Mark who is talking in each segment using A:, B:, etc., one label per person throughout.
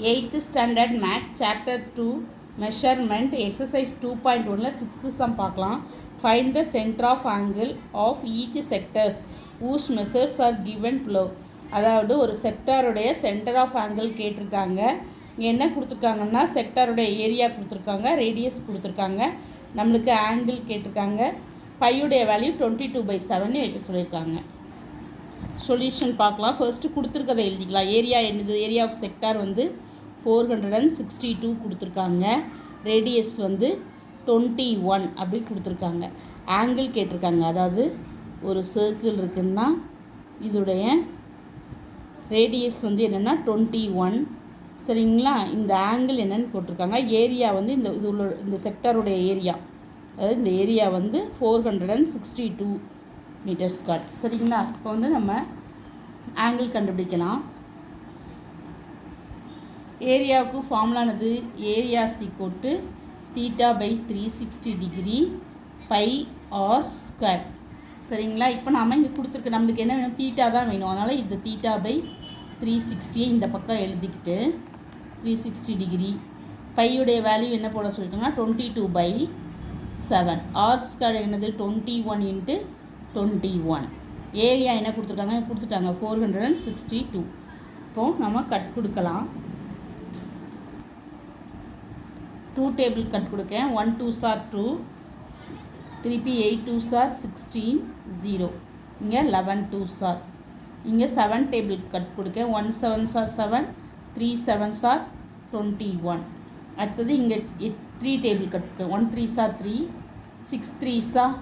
A: 8th Standard Maths Chapter 2 Measurement Exercise 2.1 6th sum பார்க்கலாம். Find the center of angle of each sectors whose measures are given below. அதாவது ஒரு செக்டாருடைய centre of angle கேட்டிருக்காங்க. இங்கே என்ன கொடுத்துருக்காங்கன்னா செக்டாருடைய area கொடுத்துருக்காங்க, radius கொடுத்துருக்காங்க, நம்மளுக்கு ஆங்கிள் கேட்டிருக்காங்க. பையுடைய வேல்யூ 22/7 வைக்க சொல்லியிருக்காங்க. சொல்யூஷன் பார்க்கலாம். ஃபர்ஸ்ட்டு கொடுத்துருக்கதை எழுதிக்கலாம். ஏரியா என்னது? ஏரியா ஆஃப் செக்டார் வந்து 462 கொடுத்துருக்காங்க. ரேடியஸ் வந்து 21 அப்படி கொடுத்துருக்காங்க. ஆங்கிள் கேட்டிருக்காங்க. அதாவது ஒரு சர்க்கிள் இருக்குன்னா இதோடைய ரேடியஸ் வந்து என்னென்னா 21. சரிங்களா? இந்த ஆங்கிள் என்னென்னு போட்டிருக்காங்க. ஏரியா வந்து இது உள்ள இந்த செக்டாருடைய ஏரியா, அதாவது இந்த ஏரியா வந்து 462 மீட்டர் ஸ்கொயர். சரிங்களா? இப்போ வந்து நம்ம ஆங்கிள் கண்டுபிடிக்கலாம். ஏரியாவுக்கு ஃபார்முலானது ஏரியா சீக்கோட்டு θ/360 டிகிரி பை ஆர் ஸ்கொயர். சரிங்களா? இப்போ நாம் இங்கே கொடுத்துருக்கு, நம்மளுக்கு என்ன வேணும்? தீட்டா தான் வேணும். அதனால் இந்த θ/360 இந்த பக்கம் எழுதிக்கிட்டு 360 டிகிரி பையுடைய வேல்யூ என்ன போட சொல்லிட்டோம்னா 22/7. ஆர் ஸ்கொயர் என்னது? 21 × 21. ஏரியா என்ன கொடுத்துட்டாங்க 462. இப்போது நம்ம கட் கொடுக்கலாம். 2 டேபிள் கட் கொடுக்கேன். 1 2s are 2, திருப்பி 8 2s are 16, 0. இங்கே 11 2s are. இங்கே 7 table cut கொடுக்கேன். 1 7s are 7, 3 7s are 21. அடுத்தது இங்கே 3 table cut கொடுக்கேன். 1 3s are 3, 6 3s are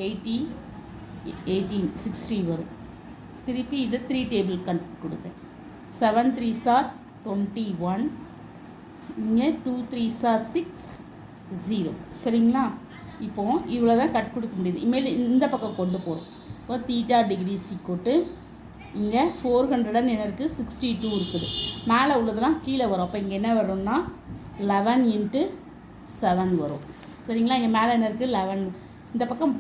A: 18, 60 வரும். திருப்பி இது 3 டேபிள் கட் கொடுக்கேன். 7 3s are 21, இங்கே 2 3s are 6, 0. சரிங்களா? இப்போது இவ்வளோ தான் கட் கொடுக்க முடியுது. இனிமேல் இந்த பக்கம் கொண்டு போகிறோம். இப்போ தீட்டா டிகிரி சீக்கோட்டு இங்கே 400 என்ன இருக்குது? 62 இருக்குது. மேலே உள்ளதெல்லாம் கீழே வரும். அப்போ இங்கே என்ன வரும்னா 11 × 7 வரும். சரிங்களா? இங்கே மேலே என்ன இருக்குது? 11. இந்த பக்கம்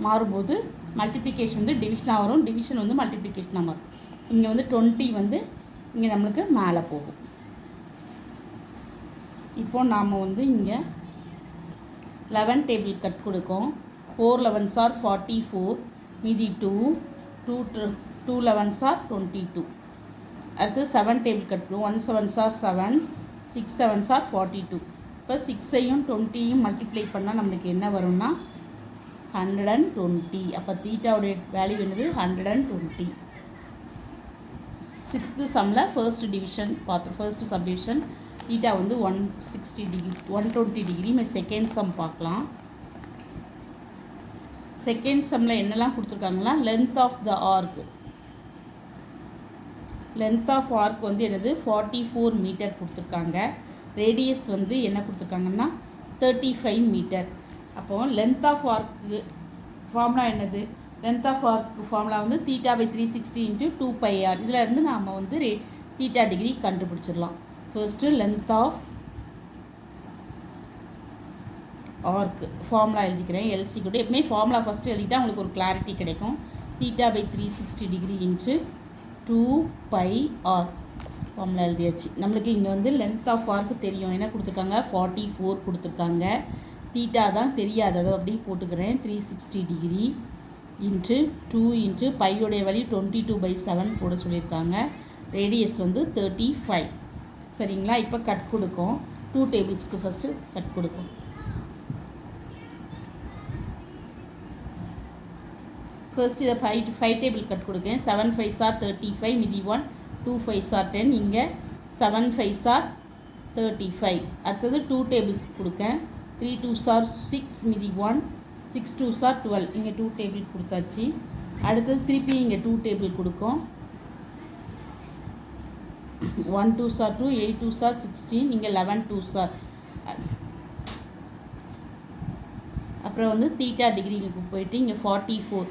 A: மாறும்போது மல்டிப்ளிகேஷன் வந்து டிவிஷனாக வரும், டிவிஷன் வந்து மல்டிப்ளிகேஷனாக மாறும். இங்கே வந்து 20 வந்து இங்கே நம்மளுக்கு மேலே போகும். இப்போது நாம் வந்து இங்கே 11 டேபிள் கட் கொடுக்கும். 4 11s are 44, மீதி 2 11s are 22. அடுத்து 7 டேபிள் கட் கொடுக்கும். 1 7s are 7, 6 7s are 42. இப்போ 6ஐயும் 20ஐயும் மல்டிப்ளை பண்ணால் நம்மளுக்கு என்ன வரும்னா 120. அப்போ தீட்டாவுடைய வேல்யூ என்னது? 120. 6th சம்மில் ஃபர்ஸ்ட் டிவிஷன் பார்த்தோம். ஃபர்ஸ்ட் சப்டிவிஷன் தீட்டா வந்து 160 டிகிரி 120 டிகிரி. செகண்ட் சம் பார்க்கலாம். செகண்ட் சம்மில் என்னெல்லாம் கொடுத்துருக்காங்களா? Length of the arc. Length of arc வந்து என்னது? 44 மீட்டர் கொடுத்துருக்காங்க. ரேடியஸ் வந்து என்ன கொடுத்துருக்காங்கன்னா 35 மீட்டர். அப்போது லென்த் ஆஃப் ஆர்க்கு ஃபார்முலா என்னது? லென்த் ஆஃப் ஆர்க்கு ஃபார்முலா வந்து θ/360 × 2πr. இதில் இருந்து நாம் வந்து தீட்டா டிகிரி கண்டுபிடிச்சிடலாம். First length of arc formula எழுதிக்கிறேன். எல்சி கூட எப்பவுமே ஃபார்முலா ஃபஸ்ட்டு எழுதிட்டால் உங்களுக்கு ஒரு கிளாரிட்டி கிடைக்கும். θ/360 டிகிரி × 2πr ஃபார்முலா எழுதியாச்சு. நம்மளுக்கு இங்கே வந்து லென்த் ஆஃப் ஆர்க்கு தெரியும். என்ன கொடுத்துருக்காங்க? 44 கொடுத்துருக்காங்க. தீட்டா தான் தெரியாது, அதை அப்படியே போட்டுக்கிறேன். 360 டிகிரி × 2 × பையோடைய வேல்யூ 22/7 போட சொல்லியிருக்காங்க. ரேடியஸ் வந்து 35. சரிங்களா? இப்போ கட் கொடுக்கும். 2 டேபிள்ஸ்க்கு ஃபஸ்ட்டு கட் கொடுக்கும். ஃபர்ஸ்ட் இதை 5 டேபிள் கட் கொடுக்கேன். 7 5s are 35, மீதி 1 2 5s are 10. இங்கே 7 5s are 35. அடுத்தது 2 டேபிள்ஸ் கொடுக்கேன். 3 2s are 6, மீதி 1 6 2s are 12. இங்கே 2 டேபிள் கொடுத்தாச்சு. அடுத்தது திருப்பி இங்கே 2 டேபிள் கொடுக்கும். 1 2s are 2, 8 2s are 16, இங்கே 11 2s are. அப்புறம் வந்து தீட்டா டிகிரி இங்கே போயிட்டு இங்கே 44.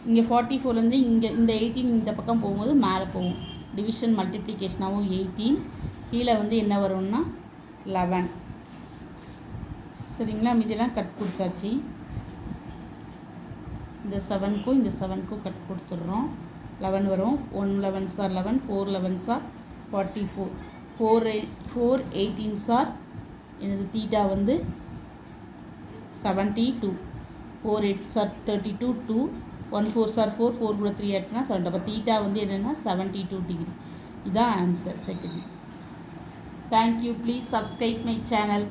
A: இங்கே 44 இங்கே இந்த 18 இந்த பக்கம் போகும்போது மேலே போகும். டிவிஷன் மல்டிப்ளிகேஷனாகவும் 18. கீழே வந்து என்ன வரும்னா 11. சரிங்களா? மீதியெல்லாம் கட் கொடுத்தாச்சு. இந்த 7க்கும் இந்த 7க்கும் கட் கொடுத்துட்றோம். 11 வரும். 1 11s are 11, 4 11s are 44. 4 18s R எனது தீட்டா வந்து 72. 4 8s ஆர் 32, 2 1 4s ஆர் 4, 4 கூட 3 ஆட்னா 7. அப்போ தீட்டா வந்து என்னென்னா 72 டிகிரி. இதான் answer second. Thank you. Please subscribe my channel.